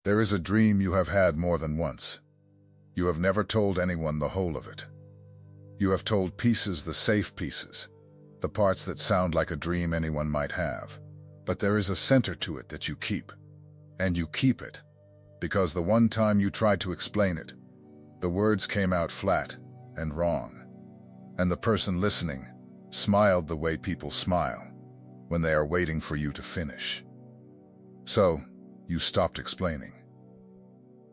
There is a dream you have had more than once. You have never told anyone the whole of it. You have told pieces, the safe pieces, the parts that sound like a dream anyone might have. But there is a center to it that you keep. And you keep it because the one time you tried to explain it, the words came out flat and wrong. And the person listening smiled the way people smile when they are waiting for you to finish. So, you stopped explaining.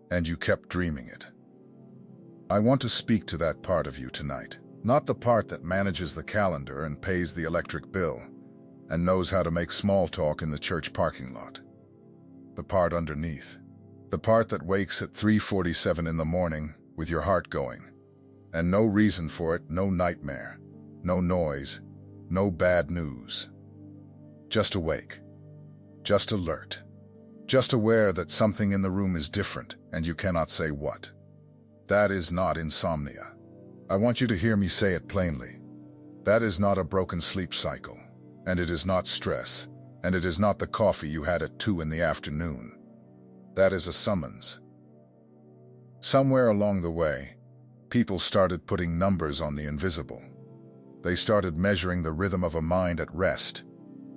And you kept dreaming it. I want to speak to that part of you tonight. Not the part that manages the calendar and pays the electric bill and knows how to make small talk in the church parking lot. The part underneath. The part that wakes at 3:47 in the morning with your heart going. And no reason for it, no nightmare, no noise, no bad news. Just awake. Just alert. Just aware that something in the room is different and you cannot say what. That is not insomnia. I want you to hear me say it plainly. That is not a broken sleep cycle, and it is not stress, and it is not the coffee you had at 2 in the afternoon. That is a summons. Somewhere along the way, people started putting numbers on the invisible. They started measuring the rhythm of a mind at rest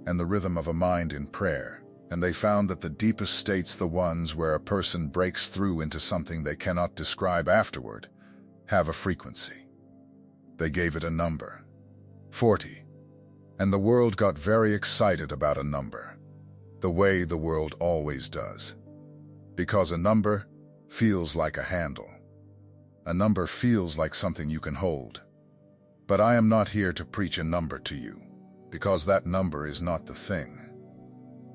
and the rhythm of a mind in prayer, and they found that the deepest states, the ones where a person breaks through into something they cannot describe afterward, have a frequency. They gave it a number, 40, and the world got very excited about a number, the way the world always does. Because a number feels like a handle. A number feels like something you can hold. But I am not here to preach a number to you, because that number is not the thing.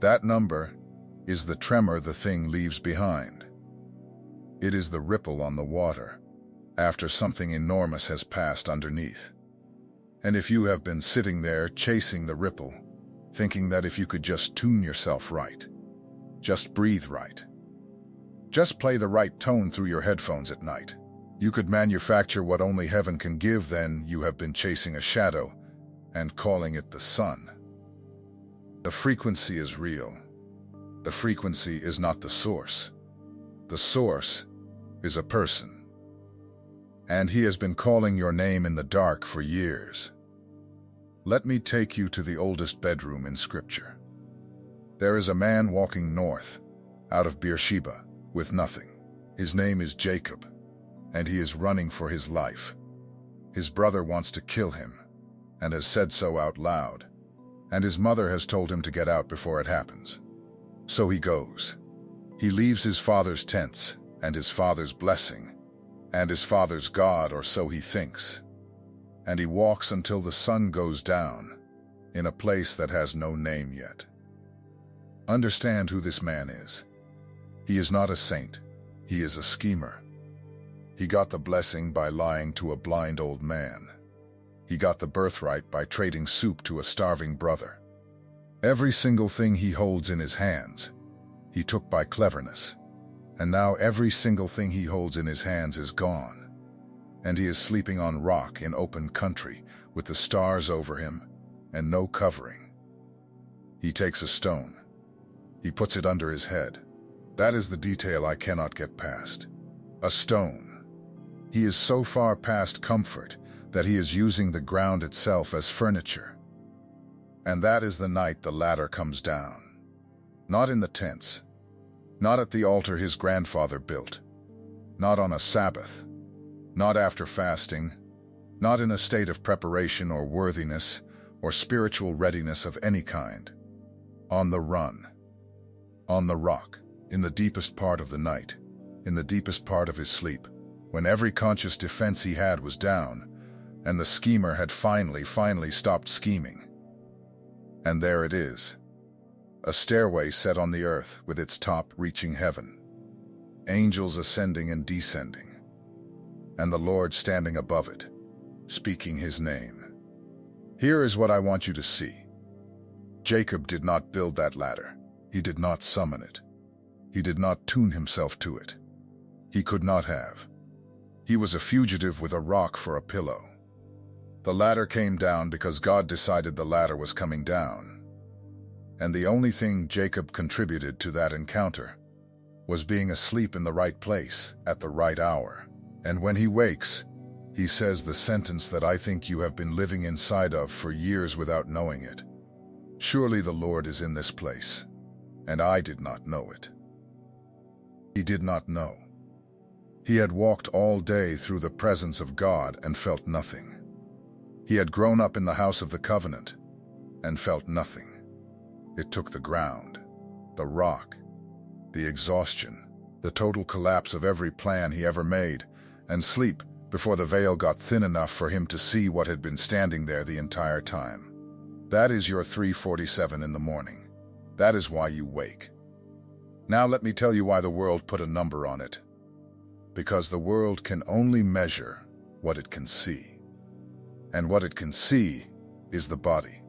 That number is the tremor the thing leaves behind. It is the ripple on the water after something enormous has passed underneath. And if you have been sitting there chasing the ripple, thinking that if you could just tune yourself right, just breathe right, just play the right tone through your headphones at night, you could manufacture what only heaven can give, then you have been chasing a shadow and calling it the sun. The frequency is real. The frequency is not the source. The source is a person. And he has been calling your name in the dark for years. Let me take you to the oldest bedroom in Scripture. There is a man walking north, out of Beersheba, with nothing. His name is Jacob, and he is running for his life. His brother wants to kill him, and has said so out loud, and his mother has told him to get out before it happens. So he goes. He leaves his father's tents, and his father's blessing, and his father's God, or so he thinks. And he walks until the sun goes down, in a place that has no name yet. Understand who this man is. He is not a saint. He is a schemer. He got the blessing by lying to a blind old man. He got the birthright by trading soup to a starving brother. Every single thing he holds in his hands, he took by cleverness. And now every single thing he holds in his hands is gone. And he is sleeping on rock in open country with the stars over him and no covering. He takes a stone. He puts it under his head. That is the detail I cannot get past. A stone. He is so far past comfort that he is using the ground itself as furniture. And that is the night the ladder comes down. Not in the tents. Not at the altar his grandfather built. Not on a Sabbath. Not after fasting. Not in a state of preparation or worthiness or spiritual readiness of any kind. On the run. On the rock. In the deepest part of the night. In the deepest part of his sleep. When every conscious defense he had was down, and the schemer had finally stopped scheming. And there it is. A stairway set on the earth with its top reaching heaven. Angels ascending and descending. And the Lord standing above it, speaking his name. Here is what I want you to see. Jacob did not build that ladder. He did not summon it. He did not tune himself to it. He could not have. He was a fugitive with a rock for a pillow. The ladder came down because God decided the ladder was coming down. And the only thing Jacob contributed to that encounter was being asleep in the right place at the right hour. And when he wakes, he says the sentence that I think you have been living inside of for years without knowing it. Surely the Lord is in this place, and I did not know it. He did not know. He had walked all day through the presence of God and felt nothing. He had grown up in the house of the covenant and felt nothing. It took the ground, the rock, the exhaustion, the total collapse of every plan he ever made, and sleep before the veil got thin enough for him to see what had been standing there the entire time. That is your 3:47 in the morning. That is why you wake. Now let me tell you why the world put a number on it. Because the world can only measure what it can see. And what it can see is the body.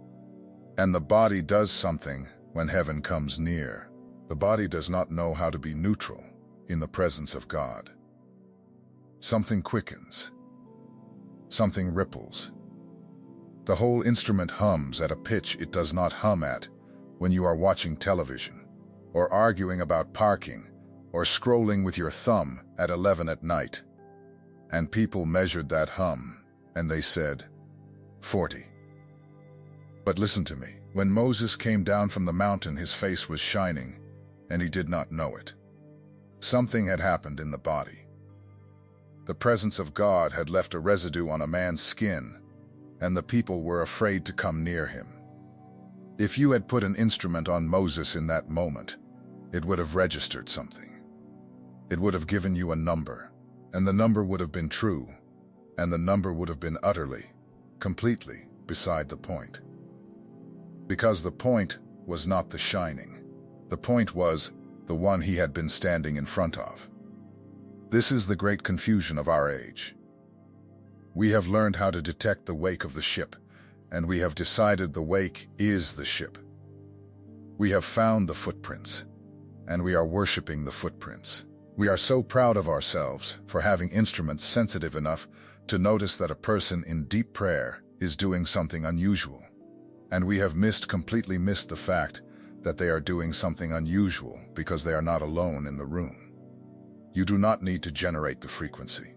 And the body does something when heaven comes near. The body does not know how to be neutral in the presence of God. Something quickens. Something ripples. The whole instrument hums at a pitch it does not hum at when you are watching television, or arguing about parking, or scrolling with your thumb at 11 at night. And people measured that hum, and they said, 40. But listen to me. When Moses came down from the mountain, his face was shining, and he did not know it. Something had happened in the body. The presence of God had left a residue on a man's skin, and the people were afraid to come near him. If you had put an instrument on Moses in that moment, it would have registered something. It would have given you a number, and the number would have been true, and the number would have been utterly, completely beside the point. Because the point was not the shining. The point was the one he had been standing in front of. This is the great confusion of our age. We have learned how to detect the wake of the ship, and we have decided the wake is the ship. We have found the footprints, and we are worshiping the footprints. We are so proud of ourselves for having instruments sensitive enough to notice that a person in deep prayer is doing something unusual. And we have completely missed the fact that they are doing something unusual because they are not alone in the room. You do not need to generate the frequency.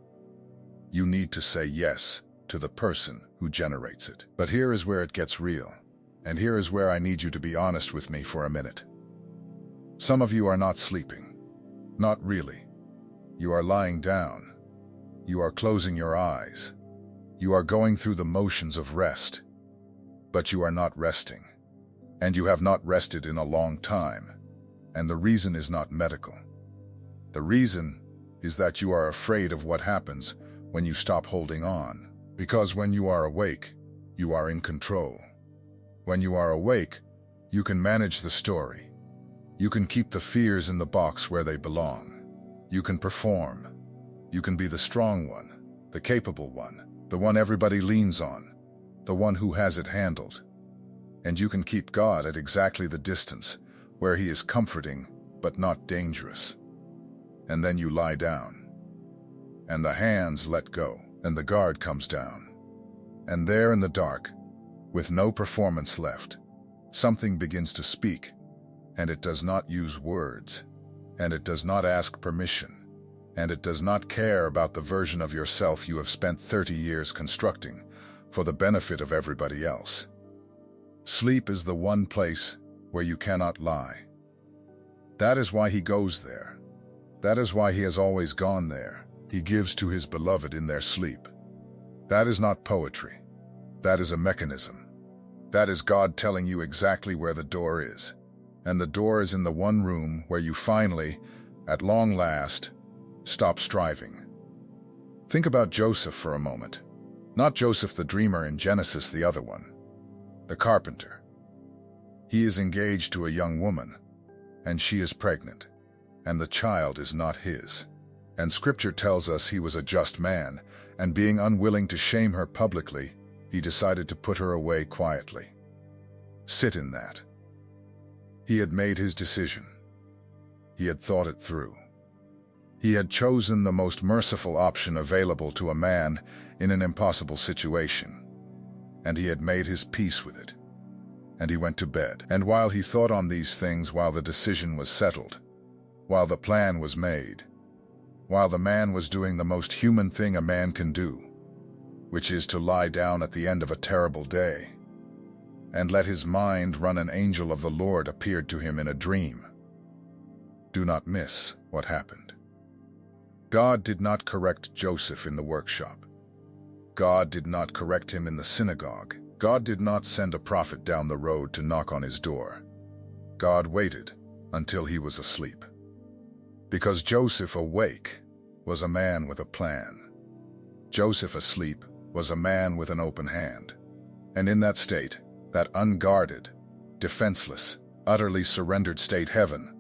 You need to say yes to the person who generates it. But here is where it gets real, and here is where I need you to be honest with me for a minute. Some of you are not sleeping. Not really. You are lying down. You are closing your eyes. You are going through the motions of rest. But you are not resting. And you have not rested in a long time. And the reason is not medical. The reason is that you are afraid of what happens when you stop holding on. Because when you are awake, you are in control. When you are awake, you can manage the story. You can keep the fears in the box where they belong. You can perform. You can be the strong one, the capable one, the one everybody leans on, the one who has it handled. And you can keep God at exactly the distance where he is comforting but not dangerous. And then you lie down, and the hands let go, and the guard comes down. And there in the dark, with no performance left, something begins to speak, and it does not use words, and it does not ask permission, and it does not care about the version of yourself you have spent 30 years constructing for the benefit of everybody else. Sleep is the one place where you cannot lie. That is why he goes there. That is why he has always gone there. He gives to his beloved in their sleep. That is not poetry. That is a mechanism. That is God telling you exactly where the door is. And the door is in the one room where you finally, at long last, stop striving. Think about Joseph for a moment. Not Joseph the dreamer in Genesis, the other one. The carpenter. He is engaged to a young woman, and she is pregnant. And the child is not his. And Scripture tells us he was a just man, and being unwilling to shame her publicly, he decided to put her away quietly. Sit in that. He had made his decision. He had thought it through. He had chosen the most merciful option available to a man in an impossible situation. And he had made his peace with it. And he went to bed. And while he thought on these things, while the decision was settled, while the plan was made, while the man was doing the most human thing a man can do, which is to lie down at the end of a terrible day, and let his mind run, an angel of the Lord appeared to him in a dream. Do not miss what happened. God did not correct Joseph in the workshop. God did not correct him in the synagogue. God did not send a prophet down the road to knock on his door. God waited until he was asleep. Because Joseph awake was a man with a plan. Joseph asleep was a man with an open hand. And in that state, that unguarded, defenseless, utterly surrendered state, heaven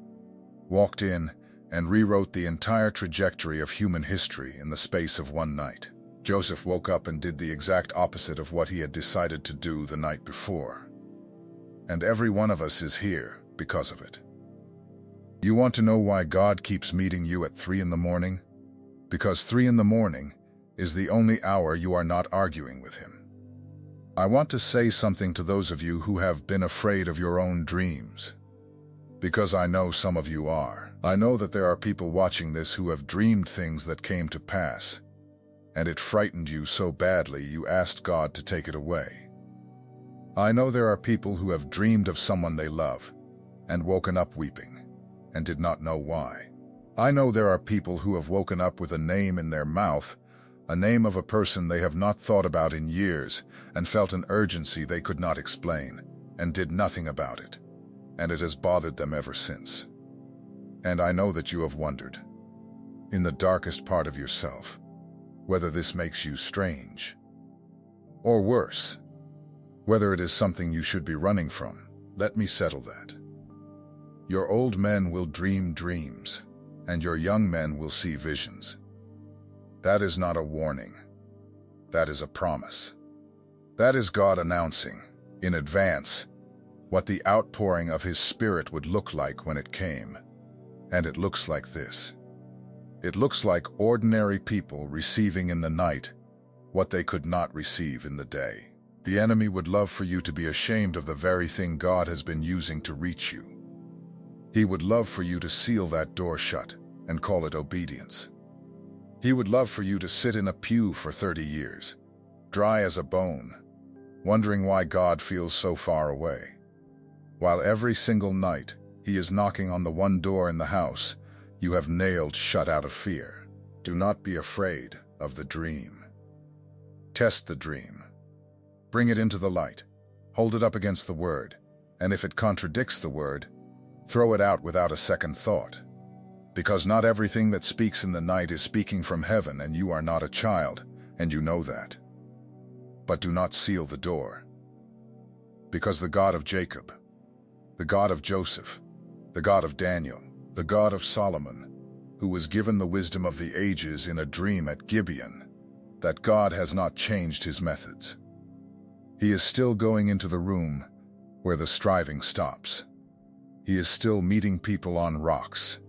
walked in and rewrote the entire trajectory of human history in the space of one night. Joseph woke up and did the exact opposite of what he had decided to do the night before. And every one of us is here because of it. You want to know why God keeps meeting you at 3 in the morning? Because 3 in the morning is the only hour you are not arguing with Him. I want to say something to those of you who have been afraid of your own dreams. Because I know some of you are. I know that there are people watching this who have dreamed things that came to pass, and it frightened you so badly you asked God to take it away. I know there are people who have dreamed of someone they love and woken up weeping and did not know why. I know there are people who have woken up with a name in their mouth, a name of a person they have not thought about in years, and felt an urgency they could not explain, and did nothing about it, and it has bothered them ever since. And I know that you have wondered, in the darkest part of yourself, whether this makes you strange, or worse, whether it is something you should be running from. Let me settle that. Your old men will dream dreams, and your young men will see visions. That is not a warning. That is a promise. That is God announcing, in advance, what the outpouring of His Spirit would look like when it came. And it looks like this. It looks like ordinary people receiving in the night what they could not receive in the day. The enemy would love for you to be ashamed of the very thing God has been using to reach you. He would love for you to seal that door shut and call it obedience. He would love for you to sit in a pew for 30 years, dry as a bone, wondering why God feels so far away, while every single night He is knocking on the one door in the house you have nailed shut out of fear. Do not be afraid of the dream. Test the dream. Bring it into the light. Hold it up against the Word, and if it contradicts the Word, throw it out without a second thought. Because not everything that speaks in the night is speaking from heaven, and you are not a child, and you know that. But do not seal the door. Because the God of Jacob, the God of Joseph, the God of Daniel, the God of Solomon, who was given the wisdom of the ages in a dream at Gibeon, that God has not changed His methods. He is still going into the room where the striving stops. He is still meeting people on rocks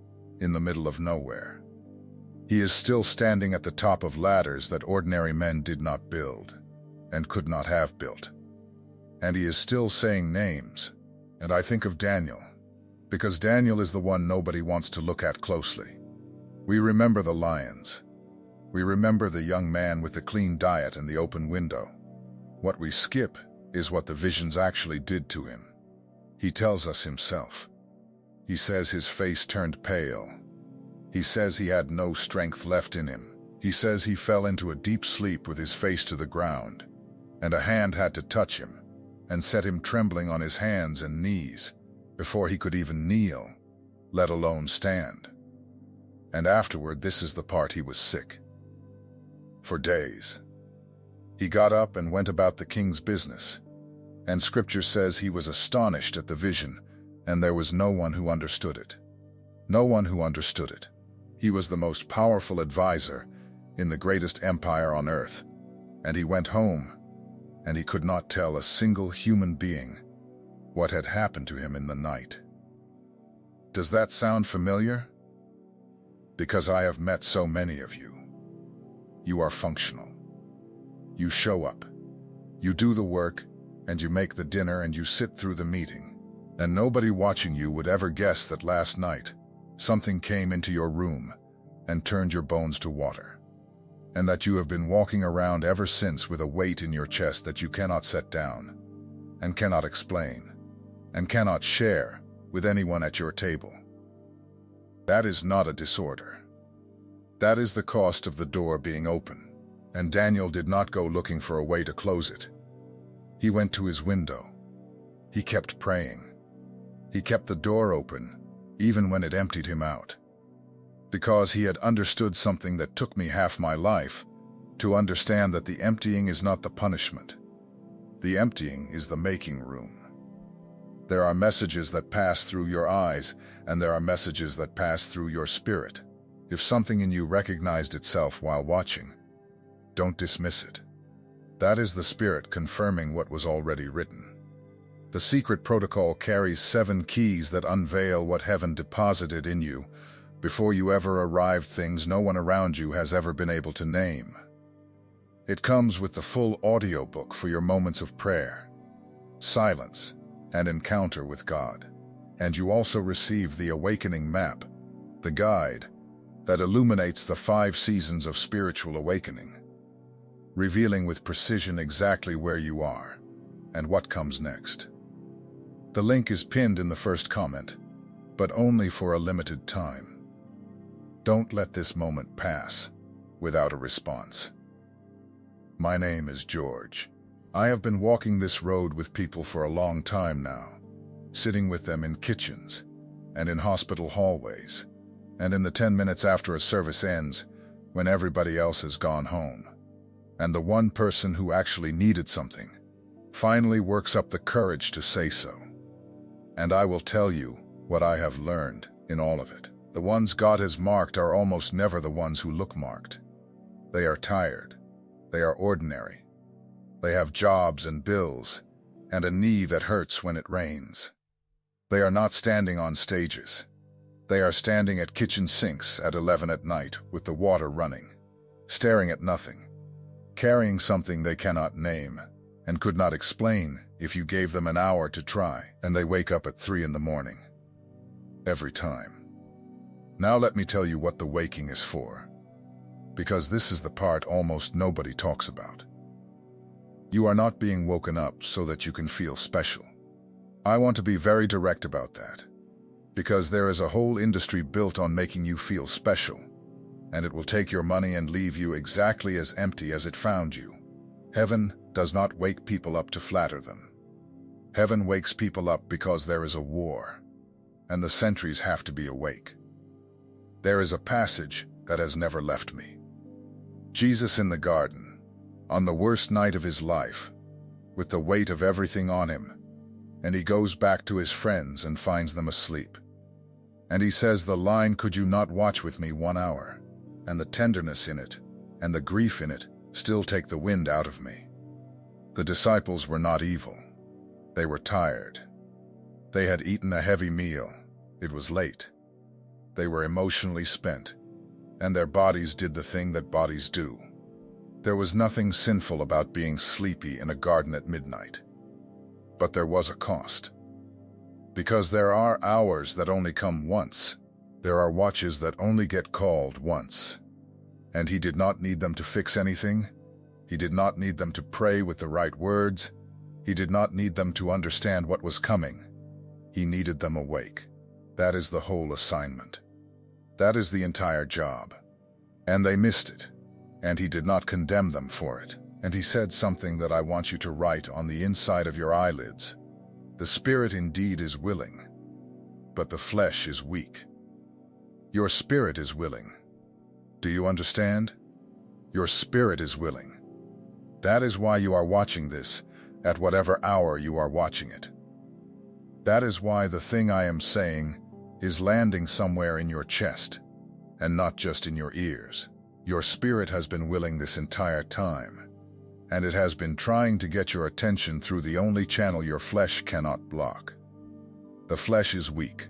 in the middle of nowhere. He is still standing at the top of ladders that ordinary men did not build and could not have built. And He is still saying names. And I think of Daniel, because Daniel is the one nobody wants to look at closely. We remember the lions. We remember the young man with the clean diet and the open window. What we skip is what the visions actually did to him. He tells us himself. He says his face turned pale. He says he had no strength left in him. He says he fell into a deep sleep with his face to the ground, and a hand had to touch him and set him trembling on his hands and knees before he could even kneel, let alone stand. And afterward, this is the part: he was sick. For days. He got up and went about the king's business, and Scripture says he was astonished at the vision, and there was no one who understood it. No one who understood it. He was the most powerful advisor in the greatest empire on earth, and he went home, and he could not tell a single human being what had happened to him in the night. Does that sound familiar? Because I have met so many of you. You are functional. You show up. You do the work, and you make the dinner, and you sit through the meeting. And nobody watching you would ever guess that last night something came into your room and turned your bones to water, and that you have been walking around ever since with a weight in your chest that you cannot set down, and cannot explain, and cannot share with anyone at your table. That is not a disorder. That is the cost of the door being open, and Daniel did not go looking for a way to close it. He went to his window. He kept praying. He kept the door open, even when it emptied him out. Because he had understood something that took me half my life, to understand that the emptying is not the punishment. The emptying is the making room. There are messages that pass through your eyes, and there are messages that pass through your spirit. If something in you recognized itself while watching, don't dismiss it. That is the Spirit confirming what was already written. The secret protocol carries 7 keys that unveil what heaven deposited in you before you ever arrived, things no one around you has ever been able to name. It comes with the full audiobook for your moments of prayer, silence, and encounter with God. And you also receive the awakening map, the guide that illuminates the 5 seasons of spiritual awakening, revealing with precision exactly where you are and what comes next. The link is pinned in the first comment, but only for a limited time. Don't let this moment pass without a response. My name is George. I have been walking this road with people for a long time now, sitting with them in kitchens and in hospital hallways, and in the 10 minutes after a service ends, when everybody else has gone home, and the one person who actually needed something finally works up the courage to say so. And I will tell you what I have learned in all of it. The ones God has marked are almost never the ones who look marked. They are tired. They are ordinary. They have jobs and bills, and a knee that hurts when it rains. They are not standing on stages. They are standing at kitchen sinks at 11 at night with the water running, staring at nothing, carrying something they cannot name and could not explain if you gave them an hour to try, and they wake up at 3 in the morning. Every time. Now let me tell you what the waking is for, because this is the part almost nobody talks about. You are not being woken up so that you can feel special. I want to be very direct about that, because there is a whole industry built on making you feel special, and it will take your money and leave you exactly as empty as it found you. Heaven does not wake people up to flatter them. Heaven wakes people up because there is a war, and the sentries have to be awake. There is a passage that has never left me. Jesus in the garden, on the worst night of his life, with the weight of everything on him, and he goes back to his friends and finds them asleep. And he says the line, "Could you not watch with me 1 hour?" And the tenderness in it, and the grief in it, still take the wind out of me. The disciples were not evil. They were tired. They had eaten a heavy meal. It was late. They were emotionally spent, and their bodies did the thing that bodies do. There was nothing sinful about being sleepy in a garden at midnight. But there was a cost. Because there are hours that only come once. There are watches that only get called once. And he did not need them to fix anything. He did not need them to pray with the right words. He did not need them to understand what was coming. He needed them awake. That is the whole assignment. That is the entire job. And they missed it. And he did not condemn them for it. And he said something that I want you to write on the inside of your eyelids. The spirit indeed is willing, but the flesh is weak. Your spirit is willing. Do you understand? Your spirit is willing. That is why you are watching this, at whatever hour you are watching it. That is why the thing I am saying is landing somewhere in your chest, and not just in your ears. Your spirit has been willing this entire time, and it has been trying to get your attention through the only channel your flesh cannot block. The flesh is weak.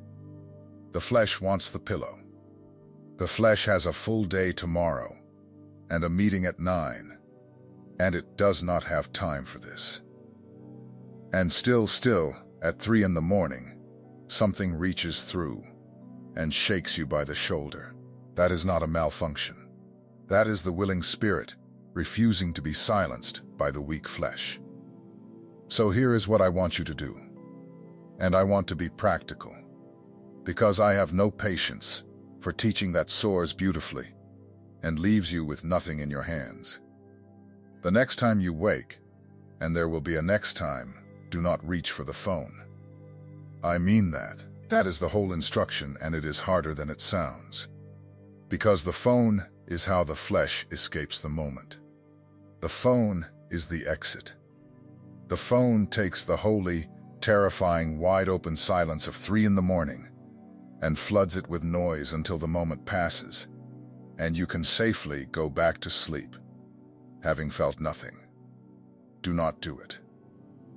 The flesh wants the pillow. The flesh has a full day tomorrow, and a meeting at 9, and it does not have time for this. And still, at 3 in the morning, something reaches through. and shakes you by the shoulder. That is not a malfunction. That is the willing spirit, refusing to be silenced by the weak flesh. So here is what I want you to do. And I want to be practical, because I have no patience for teaching that soars beautifully and leaves you with nothing in your hands. The next time you wake, and there will be a next time, do not reach for the phone. I mean that. That is the whole instruction, and it is harder than it sounds. Because the phone is how the flesh escapes the moment. The phone is the exit. The phone takes the holy, terrifying, wide-open silence of 3 in the morning and floods it with noise until the moment passes, and you can safely go back to sleep, having felt nothing. Do not do it.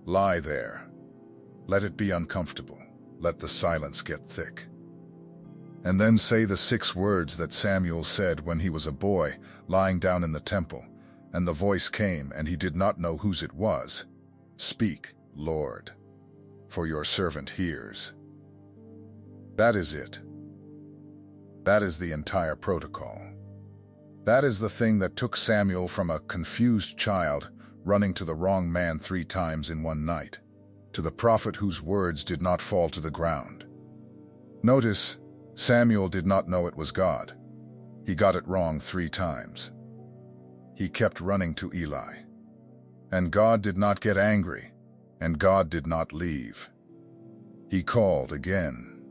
Lie there. Let it be uncomfortable. Let the silence get thick. And then say the 6 words that Samuel said when he was a boy, lying down in the temple, and the voice came, and he did not know whose it was. Speak, Lord, for your servant hears. That is it. That is the entire protocol. That is the thing that took Samuel from a confused child running to the wrong man 3 times in one night, to the prophet whose words did not fall to the ground. Notice, Samuel did not know it was God. He got it wrong 3 times. He kept running to Eli. And God did not get angry, and God did not leave. He called again,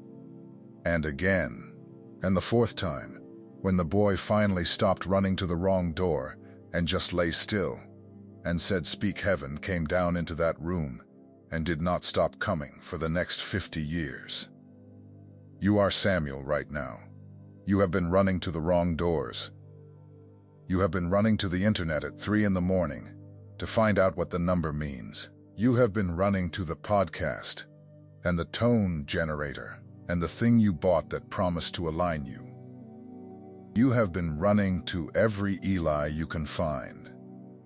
and again, and the 4th time, when the boy finally stopped running to the wrong door and just lay still, and said, "Speak," heaven came down into that room and did not stop coming for the next 50 years. You are Samuel right now. You have been running to the wrong doors. You have been running to the internet at 3 in the morning to find out what the number means. You have been running to the podcast and the tone generator and the thing you bought that promised to align you. You have been running to every Eli you can find,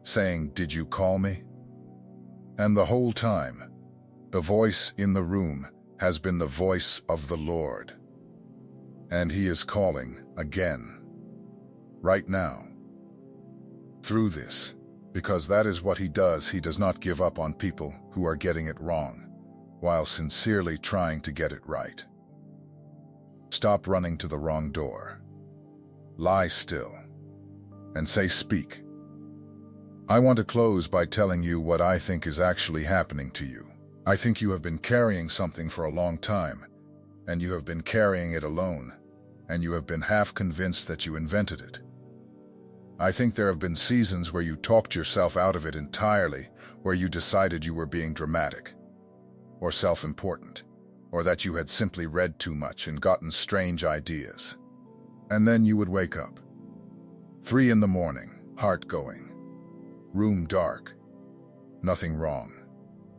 saying, "Did you call me?" And the whole time, the voice in the room has been the voice of the Lord. And He is calling again, right now, through this, because that is what He does. He does not give up on people who are getting it wrong, while sincerely trying to get it right. Stop running to the wrong door. Lie still, and say, "Speak." I want to close by telling you what I think is actually happening to you. I think you have been carrying something for a long time, and you have been carrying it alone, and you have been half convinced that you invented it. I think there have been seasons where you talked yourself out of it entirely, where you decided you were being dramatic, or self-important, or that you had simply read too much and gotten strange ideas. And then you would wake up. 3 in the morning, heart going, room dark, nothing wrong.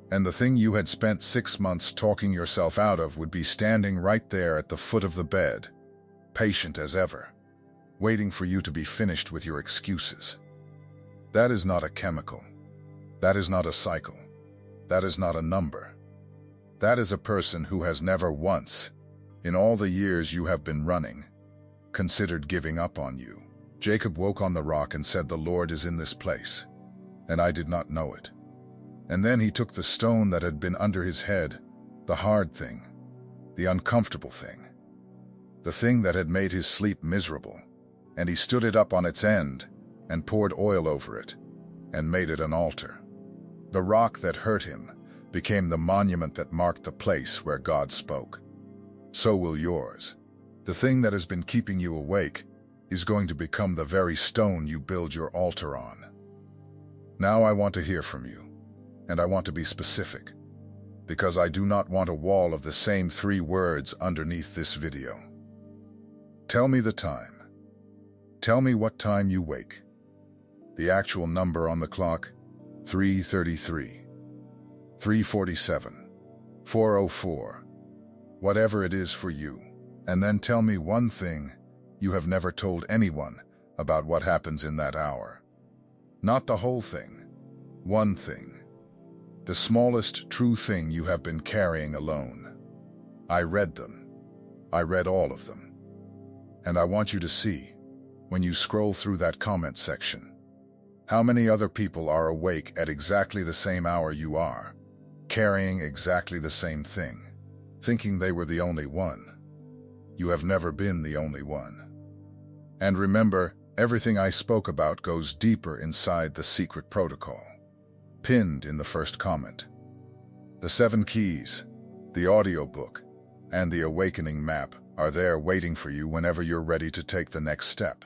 And the thing you had spent 6 months talking yourself out of would be standing right there at the foot of the bed, patient as ever, waiting for you to be finished with your excuses. That is not a chemical. That is not a cycle. That is not a number. That is a person who has never once, in all the years you have been running, considered giving up on you. Jacob woke on the rock and said, "The Lord is in this place," and I did not know it. And then he took the stone that had been under his head, the hard thing, the uncomfortable thing, the thing that had made his sleep miserable, and he stood it up on its end and poured oil over it and made it an altar. The rock that hurt him became the monument that marked the place where God spoke. So will yours. The thing that has been keeping you awake is going to become the very stone you build your altar on. Now I want to hear from you. And I want to be specific, because I do not want a wall of the same 3 words underneath this video. Tell me the time. Tell me what time you wake. The actual number on the clock, 3:33, 3:47, 4:04, whatever it is for you. And then tell me one thing you have never told anyone about what happens in that hour. Not the whole thing, one thing. The smallest true thing you have been carrying alone. I read them. I read all of them. And I want you to see, when you scroll through that comment section, how many other people are awake at exactly the same hour you are, carrying exactly the same thing, thinking they were the only one. You have never been the only one. And remember, everything I spoke about goes deeper inside the secret protocol, pinned in the first comment. The 7 keys, the audiobook, and the awakening map are there waiting for you whenever you're ready to take the next step.